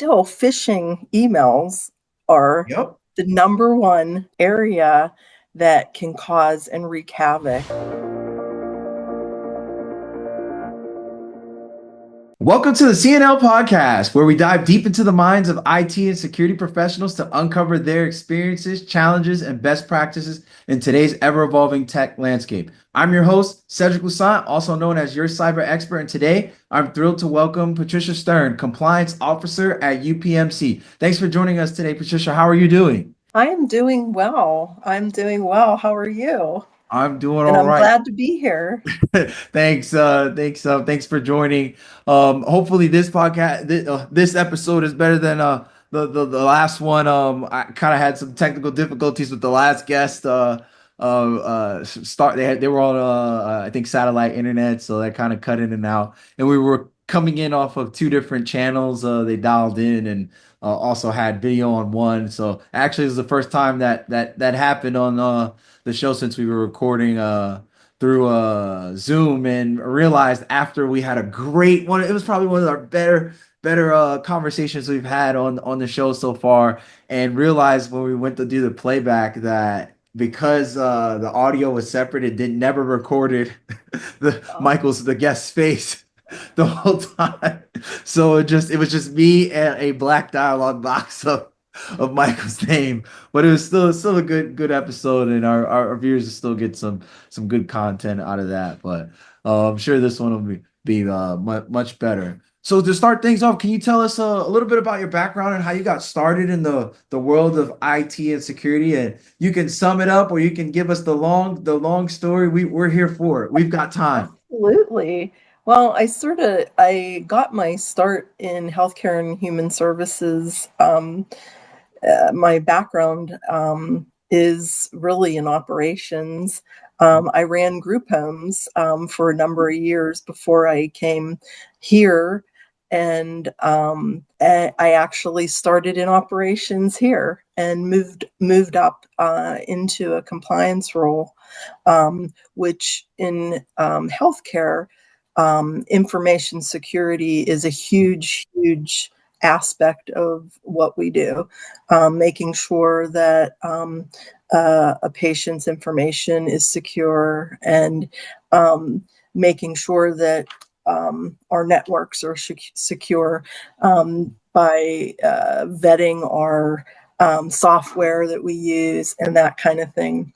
still phishing emails are Yep. the number one area that can cause and wreak havoc. Welcome to the CNL podcast, where we dive deep into the minds of IT and security professionals to uncover their experiences, challenges, and best practices in today's ever-evolving tech landscape. I'm your host, Cedric Lusant, also known as your cyber expert, and today I'm thrilled to welcome Patricia Stern, Compliance Officer at UPMC. Thanks for joining us today, Patricia. How are you doing? I am doing well. I'm doing well. How are you? I'm doing And all I'm right. glad to be here. Thanks for joining. Hopefully this podcast, this episode is better than the last one. I kind of had some technical difficulties with the last guest. They were on I think satellite internet, so that kind of cut in and out, and we were coming in off of two different channels. They dialed in and also had video on one. So actually, it was the first time that happened on the show since we were recording through Zoom, and realized after we had a great one, it was probably one of our better conversations we've had on the show so far, and realized when we went to do the playback that because the audio was separate, it didn't never recorded the guest's face the whole time. So it was just me and a black dialogue box of Michael's name, but it was still a good episode, and our viewers will still get some good content out of that. But I'm sure this one will be much better. So to start things off, can you tell us a little bit about your background and how you got started in the world of IT and security? And you can sum it up, or you can give us the long story. We're here for it. We've got time. Absolutely. Well, I got my start in healthcare and human services. My background is really in operations. I ran group homes for a number of years before I came here, and I actually started in operations here and moved up into a compliance role, which in healthcare, information security is a huge aspect of what we do, making sure that a patient's information is secure, and making sure that our networks are secure, by vetting our software that we use and that kind of thing.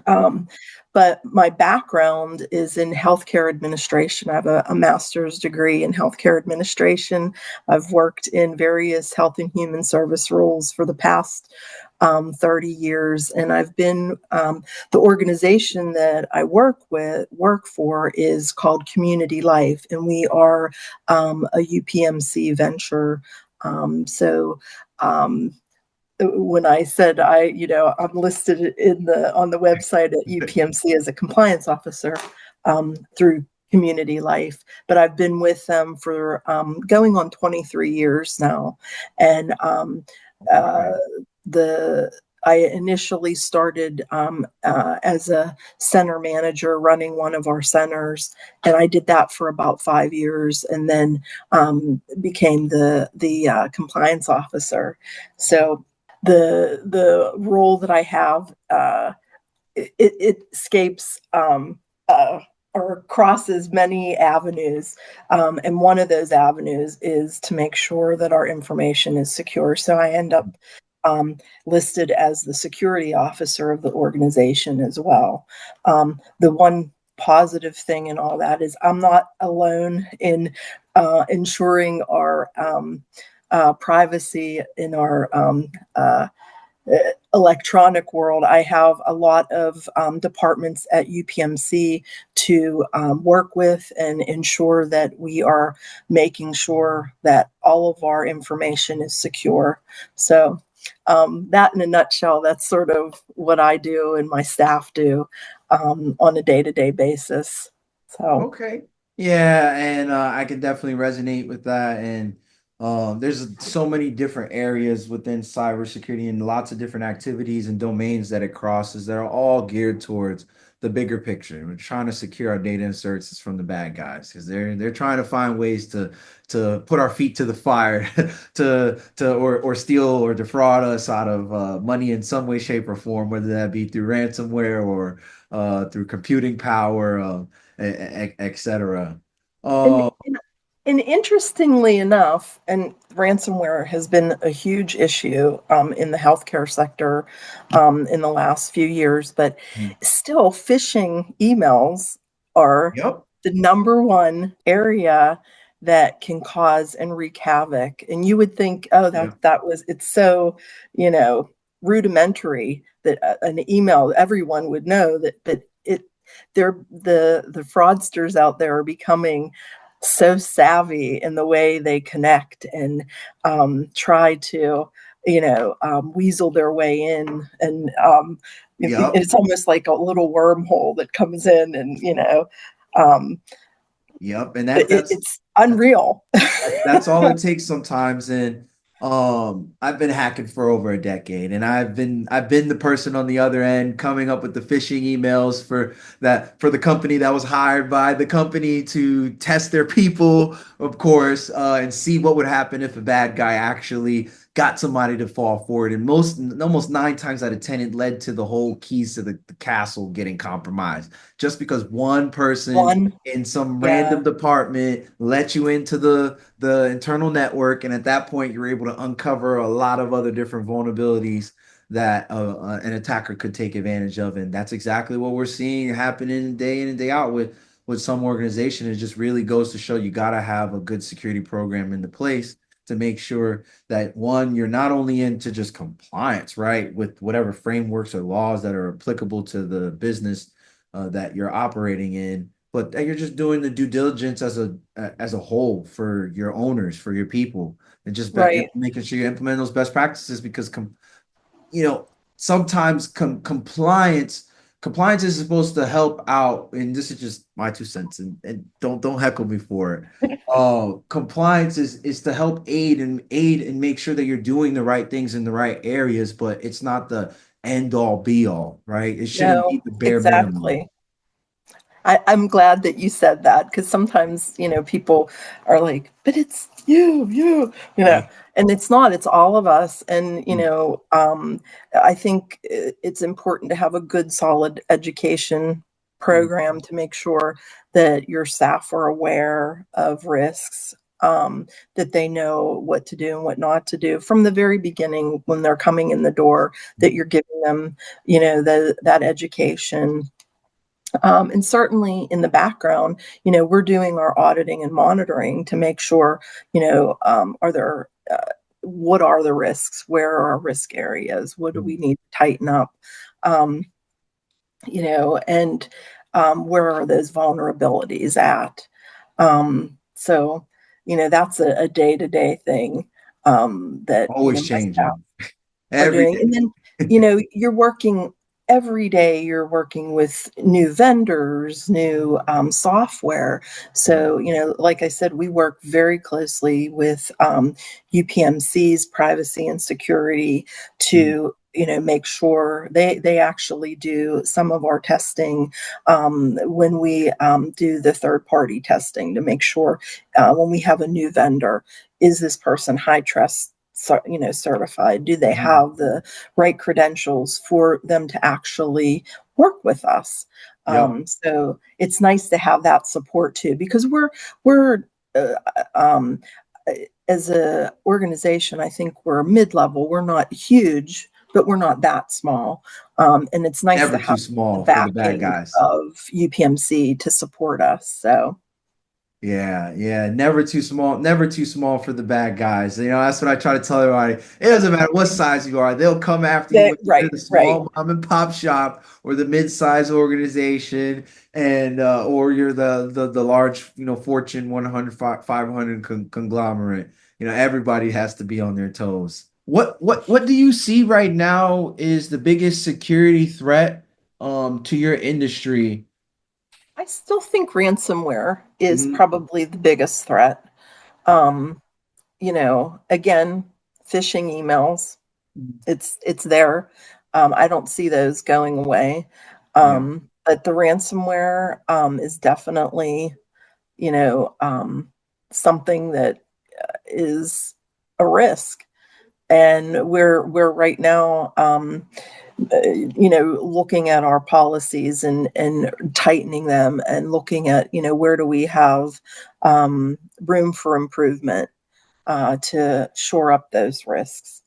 Um, but my background is in healthcare administration. I have a master's degree in healthcare administration. I've worked in various health and human service roles for the past 30 years, and I've been the organization that I work for is called Community Life, and we are a UPMC venture. So. When I said I'm listed on the website at UPMC as a compliance officer through Community Life, but I've been with them for going on 23 years now, and uh, the I initially started as a center manager running one of our centers, and I did that for about 5 years, and then became the compliance officer. So the role that I have, it escapes or crosses many avenues, and one of those avenues is to make sure that our information is secure. So I end up listed as the security officer of the organization as well. The one positive thing in all that is I'm not alone in ensuring our privacy in our electronic world. I have a lot of departments at UPMC to work with and ensure that we are making sure that all of our information is secure. So that in a nutshell, that's sort of what I do and my staff do on a day-to-day basis. So. Okay. Yeah, and I can definitely resonate with that. And there's so many different areas within cybersecurity and lots of different activities and domains that it crosses that are all geared towards the bigger picture. We're trying to secure our data and services from the bad guys because they're trying to find ways to put our feet to the fire to or steal or defraud us out of money in some way, shape, or form, whether that be through ransomware or through computing power, et cetera. And, Uh, and and interestingly enough, and ransomware has been a huge issue in the healthcare sector in the last few years, but still, phishing emails are yep, the number one area that can cause and wreak havoc. And you would think, oh, yep, that was it's so, you know, rudimentary that an email everyone would know that, but they're the fraudsters out there are becoming so savvy in the way they connect and try to, weasel their way in. And yep, it's almost like a little wormhole that comes in, and um, yep. And it's unreal. that's all it takes sometimes. And I've been hacking for over a decade, and I've been the person on the other end coming up with the phishing emails for the company that was hired by the company to test their people, of course, and see what would happen if a bad guy actually got somebody to fall for it. And almost 9 times out of 10, it led to the whole keys to the castle getting compromised just because one person One, in some yeah, random department let you into the internal network, and at that point you're able to uncover a lot of other different vulnerabilities that an attacker could take advantage of. And that's exactly what we're seeing happening day in and day out with some organization. It just really goes to show you got to have a good security program into place to make sure that, one, you're not only into just compliance, right, with whatever frameworks or laws that are applicable to the business that you're operating in, but that you're just doing the due diligence as a whole for your owners, for your people, and just right. making sure you implement those best practices. Because you know, sometimes compliance is supposed to help out, and this is just my 2 cents, and don't heckle me for it. Compliance is to help aid and make sure that you're doing the right things in the right areas, but it's not the end all be all, right? It shouldn't be No, the bare minimum. exactly. I'm glad that you said that, because sometimes, people are like, but it's Yeah. and it's not, it's all of us. And, Mm, I think it's important to have a good, solid education mm, program to make sure that your staff are aware of risks, that they know what to do and what not to do from the very beginning when they're coming in the door, that you're giving them, that education. And certainly in the background, we're doing our auditing and monitoring to make sure, what are the risks? Where are our risk areas? What do we mm. need to tighten up? Um, and where are those vulnerabilities at? So, that's a day-to-day thing that, Always my staff changing are every doing. And day. then, you're working every day, you're working with new vendors, new software. Mm, So, like I said, we work very closely with UPMC's privacy and security mm, to, make sure they actually do some of our testing when we do the third party testing to make sure when we have a new vendor, is this person high trust, certified? Do they mm. have the right credentials for them to actually work with us? Yep. So it's nice to have that support too, because we're uh, um, as a organization, I think we're mid-level. We're not huge, but we're not that small. And it's nice to Never too have the small for the bad backing guys. of UPMC to support us. So Yeah, yeah, never too small for the bad guys. That's what I try to tell everybody. It doesn't matter what size you are, they'll come after you that, when you're right, the right. small mom and pop shop or the mid-sized organization, and or you're the large, Fortune 100, 500 conglomerate. Everybody has to be on their toes. What do you see right now is the biggest security threat to your industry? I still think ransomware is Mhm. probably the biggest threat. Um, again, phishing emails, it's there. I don't see those going away. Yeah. but the ransomware is definitely, you know, something that is a risk. And we're right now, looking at our policies and tightening them and looking at, where do we have room for improvement to shore up those risks.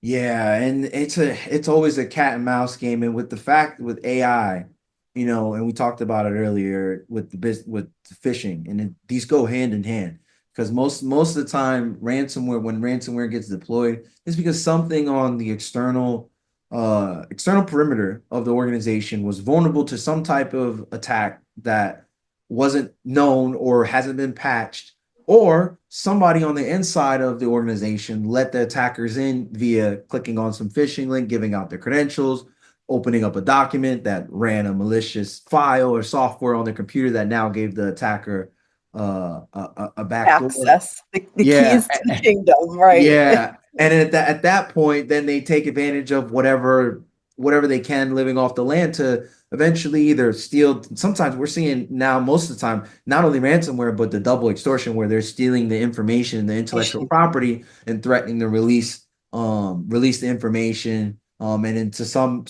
Yeah, and it's always a cat and mouse game, and with the fact with AI, and we talked about it earlier with with phishing, and these go hand in hand because most of the time when ransomware gets deployed, it's because something on the external perimeter of the organization was vulnerable to some type of attack that wasn't known or hasn't been patched, or somebody on the inside of the organization let the attackers in via clicking on some phishing link, giving out their credentials, opening up a document that ran a malicious file or software on their computer that now gave the attacker a backdoor. Access the Yeah, keys to the kingdom, right? yeah, and at that point, then they take advantage of whatever they can living off the land to eventually either steal. Sometimes we're seeing now, most of the time, not only ransomware but the double extortion, where they're stealing the information, the intellectual property, and threatening to release the information. And into some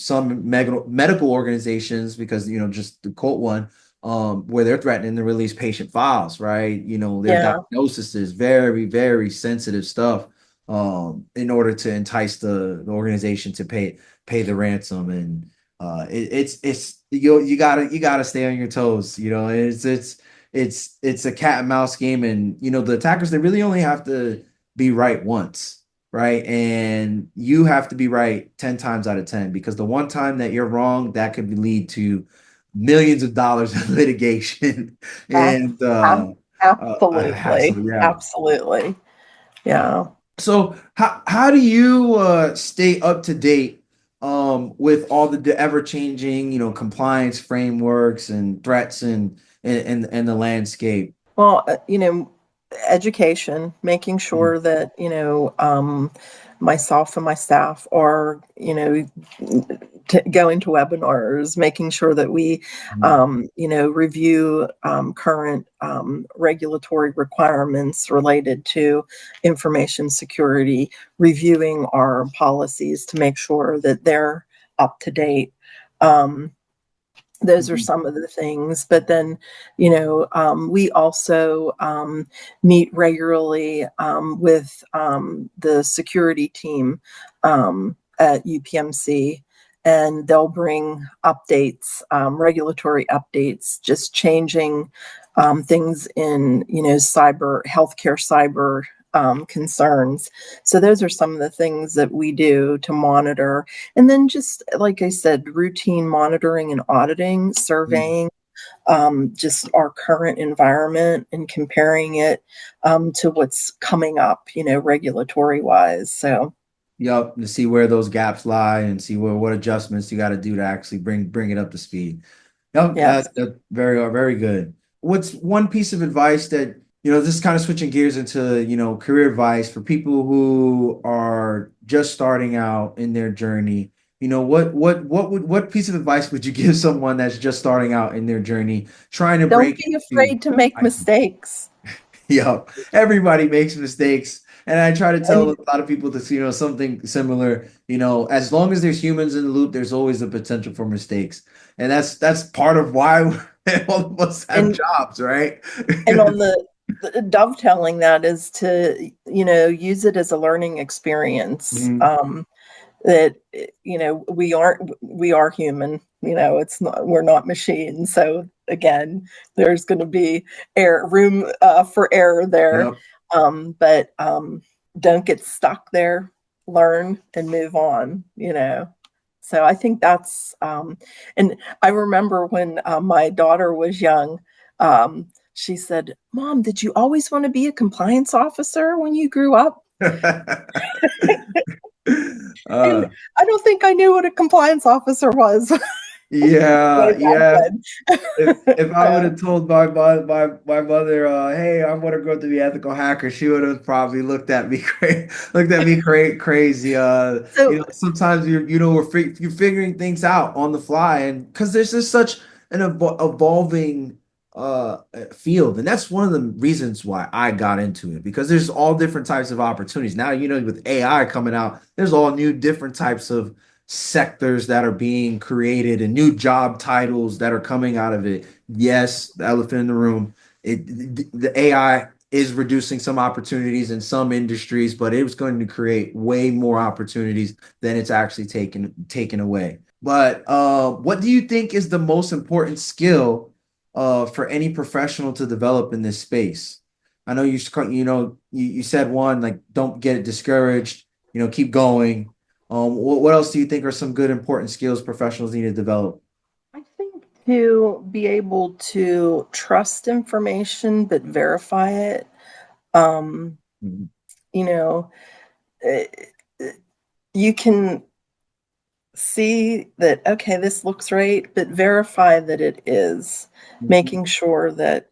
medical organizations, because just the quote one, where they're threatening to release patient files, right? Their Yeah, diagnosis is very, very sensitive stuff, in order to entice the organization to pay the ransom. And it's you gotta stay on your toes. It's a cat and mouse game, and the attackers, they really only have to be right once, right? And you have to be right 10 times out of 10, because the one time that you're wrong, that could lead to millions of dollars in litigation ab- and a absolutely, hassle. Yeah. absolutely. Yeah. So how do you stay up to date with all the ever changing, compliance frameworks and threats and the landscape? Well, education, making Mhm. sure that, myself and my staff are, going to webinars, making sure that we, Mhm. review current regulatory requirements related to information security, reviewing our policies to make sure that they're up to date. Um, those are Mhm. some of the things. But then, we also meet regularly with the security team at UPMC, and they'll bring updates, regulatory updates, just changing things in, cyber concerns. So those are some of the things that we do to monitor. And then just like I said, routine monitoring and auditing, Mhm. surveying just our current environment and comparing it to what's coming up, regulatory wise. So, Yep, to see where those gaps lie and see what adjustments you got to do to actually bring it up to speed. Yep, yes. that's very good. What's one piece of advice that, this is kind of switching gears into, career advice for people who are just starting out in their journey? What piece of advice would you give someone that's just starting out in their journey, trying to Don't break be into afraid to make IT? mistakes. Yo, everybody makes mistakes. And I try to tell And a lot of people this, something similar, as long as there's humans in the loop, there's always a potential for mistakes. And that's part of why all of us have and jobs, right? and on the dovetailing that is to, use it as a learning experience. Mhm. That we are human, it's not, we're not machines. So again, there's going to be air room for error there. Yep. But don't get stuck there, learn and move on. So I think that's and I remember when my daughter was young, she said, "Mom, did you always want to be a compliance officer when you grew up?" And uh, I don't think I knew what a compliance officer was way yeah, back yeah. then. If I would So, have told my mother, hey, I want to grow up to be an ethical hacker, she would have probably looked at me crazy. so Sometimes you're figuring things out on the fly, and because there's just such an evolving field, and that's one of the reasons why I got into it, because there's all different types of opportunities now. With AI coming out, there's all new different types of sectors that are being created and new job titles that are coming out of it. Yes, the elephant in the room, the AI is reducing some opportunities in some industries, but it was going to create way more opportunities than it's actually taken away. But what do you think is the most important skill for any professional to develop in this space? I know you said one, like, don't get discouraged, keep going. What else do you think are some good important skills professionals need to develop? I think to be able to trust information but verify it. Um, Mhm. you know, eh, you can see that, okay, this looks right, but verify that it is, making sure that,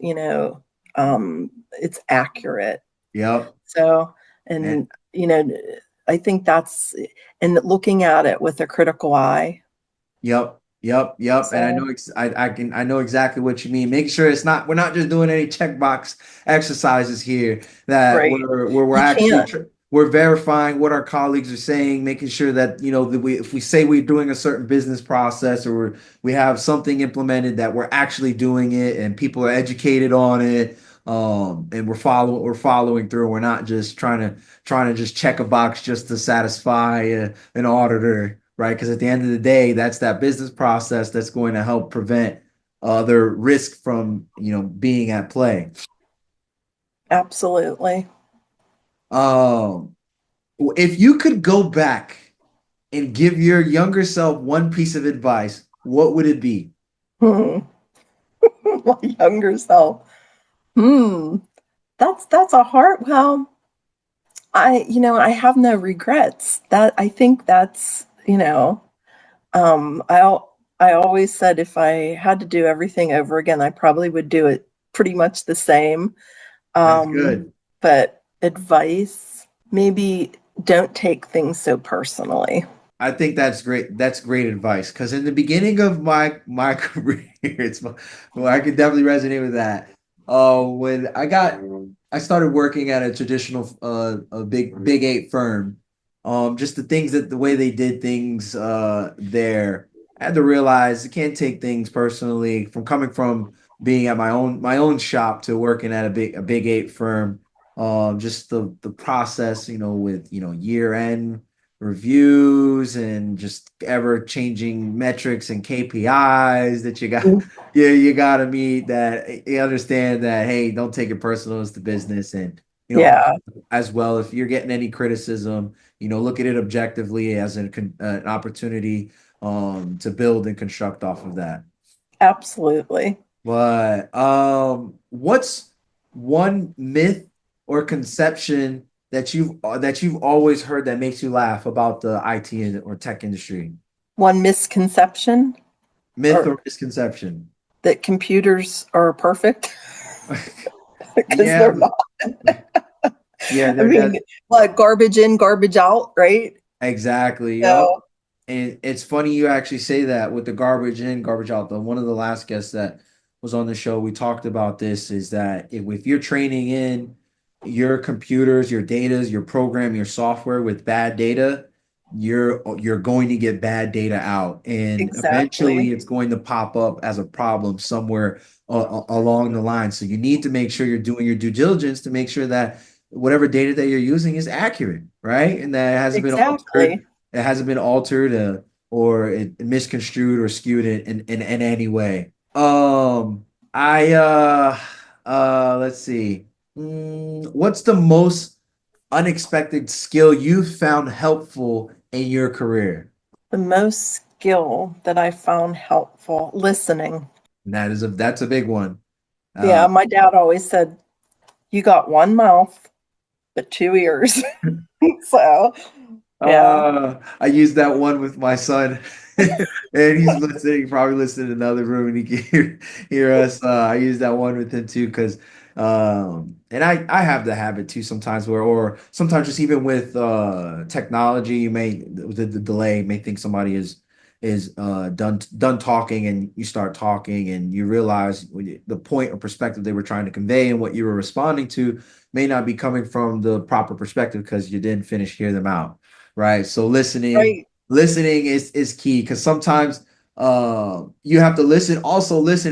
it's accurate. Yep. So, And and, you know, I think that's, and looking at it with a critical eye. Yep, yep, yep. And I So, know I know exactly what you mean. Make sure we're not just doing any checkbox exercises here. That right. we're You actually can't. we're verifying what our colleagues are saying, making sure that that if we say we're doing a certain business process, or we have something implemented, that we're actually doing it and people are educated on it. And we're following through. We're not just trying to just check a box just to satisfy an auditor, right? Because at the end of the day, that's that business process that's going to help prevent other risk from being at play. Absolutely. Um, if you could go back and give your younger self one piece of advice, what would it be? Hmm. My younger self. Hmm. That's a hard, well, I have no regrets. That I think that's, I always said if I had to do everything over again, I probably would do it pretty much the same. That's Um, good. but advice, maybe don't take things so personally. I think that's great. That's great advice. Because in the beginning of my career, well, I could definitely resonate with that. When I started working at a traditional, a big eight firm. Just the way they did things, there, I had to realize you can't take things personally. From coming from being at my own shop to working at a big eight firm. Just the process, with year end reviews and just ever changing metrics and KPIs that you got to meet, that you understand that, hey, don't take it personal, it's the business. And Yeah, as well, if you're getting any criticism, look at it objectively as an opportunity to build and construct off of that. absolutely. But what's one myth or conception that you've always heard that makes you laugh about the IT or tech industry? One misconception, Myth or or misconception? that computers are perfect, because Yeah, they're not. yeah, I they're mean, that like garbage in, garbage out, right? exactly. Yep. So, And it's funny you actually say that with the garbage in, garbage out. The one of the last guests that was on the show, we talked about this, is that if you're training in your computers, your data, your program, your software with bad data, you're going to get bad data out. And eventually exactly. it's going to pop up as a problem somewhere along the line. So you need to make sure you're doing your due diligence to make sure that whatever data that you're using is accurate, right? And that it hasn't been Exactly. altered, or it misconstrued or skewed in any way. I let's see. What's the most unexpected skill you found helpful in your career? The most skill that I found helpful, listening. And that's a big one. Yeah, Uh, my dad always said, you got one mouth, but two ears. So, yeah, I used that one with my son, and he's listening, probably listening in another room, and he can hear us. I use that one with him too, because, and I have the habit too sometimes, or sometimes just even with technology, the delay may think somebody is done talking, and you start talking, and you realize the point or perspective they were trying to convey and what you were responding to may not be coming from the proper perspective because you didn't finish hear them out, right? So Right. listening is key, because sometimes you have to listen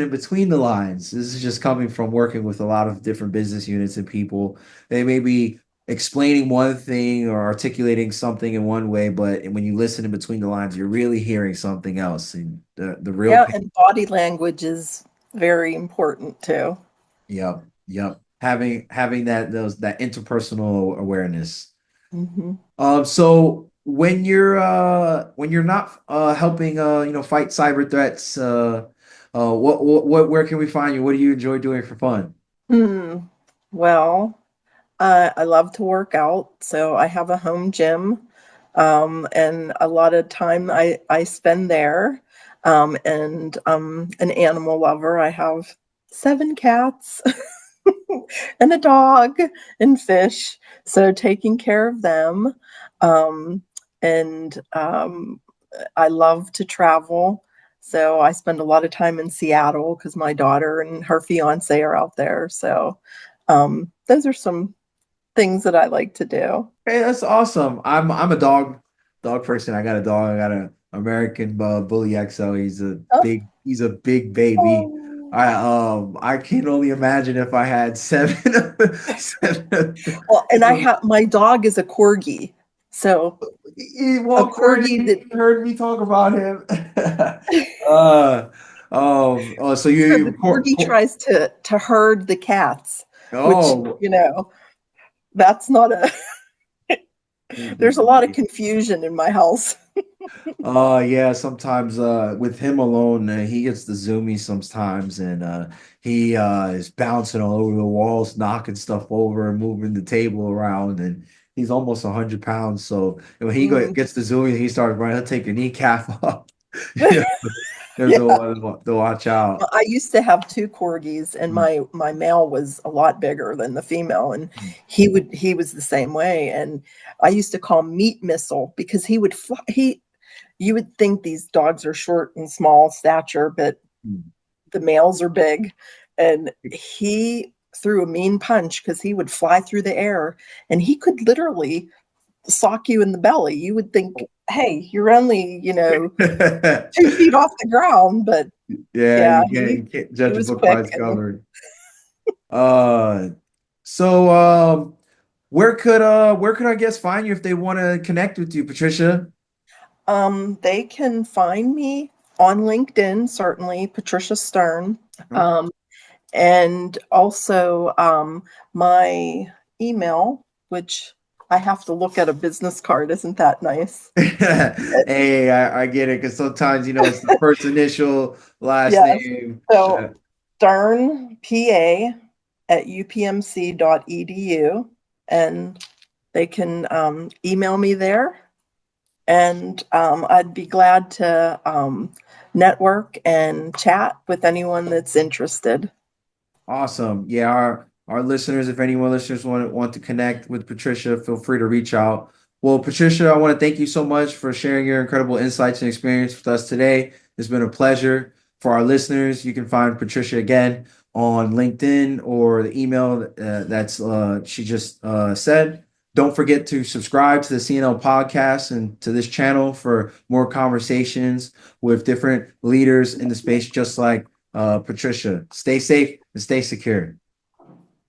in between the lines. This is just coming from working with a lot of different business units and people. They may be explaining one thing or articulating something in one way, but when you listen in between the lines, you're really hearing something else. And the real Yeah, pain. and body language is very important too. Yep, yep. Having that interpersonal awareness. Hmm. So when you're not helping fight cyber threats, what where can we find you? What do you enjoy doing for fun? Hmm. Well, I love to work out, so I have a home gym, and a lot of time I spend there. And an animal lover. I have 7 cats and a dog and fish, so taking care of them. Um, and I love to travel. So I spend a lot of time in Seattle because my daughter and her fiance are out there. So those are some things that I like to do. Hey, that's awesome. I'm a dog person. I got a dog. I got a American Bully XL. He's a big baby. Oh. I can only imagine if I had seven. Well, and I have my dog is a corgi. So He a walked right corgi in. that You heard me talk about him. So so the you corgi tries to herd the cats, which, oh. that's not a there's a lot of confusion in my house. Yeah, sometimes with him alone, he gets the zoomies sometimes, and he is bouncing all over the walls, knocking stuff over and moving the table around, and he's almost 100 pounds. So when Mm. gets the zoomies, he starts running, he'll take your kneecap off. Yeah, there's a Yeah. one to watch out. I used to have 2 corgis, and Mm, my male was a lot bigger than the female, and mm, he was the same way. And I used to call him Meat Missile because he would fly. He You would think these dogs are short and small stature, but mm. the males are big. And he threw a mean punch because he would fly through the air, and he could literally sock you in the belly. You would think, hey, you're only, 2 feet off the ground, but Yeah, yeah, you can't he judge a was book by quick. its And cover. Uh, so where could I guess find you if they want to connect with you, Patricia? they can find me on LinkedIn, certainly, Patricia Stern. Um, and also my email, which I have to look at a business card. Isn't that nice? Hey, I get it, because sometimes it's the first initial, last Yes. name. So Stern, PA at upmc.edu. And they can email me there. And I'd be glad to network and chat with anyone that's interested. Awesome. Yeah, our listeners, if anyone listeners want to connect with Patricia, feel free to reach out. Well, Patricia, I want to thank you so much for sharing your incredible insights and experience with us today. It's been a pleasure. For our listeners, you can find Patricia again on LinkedIn or the email that's she just said. Don't forget to subscribe to the CNL podcast and to this channel for more conversations with different leaders in the space, just like Patricia. Stay safe and stay secure.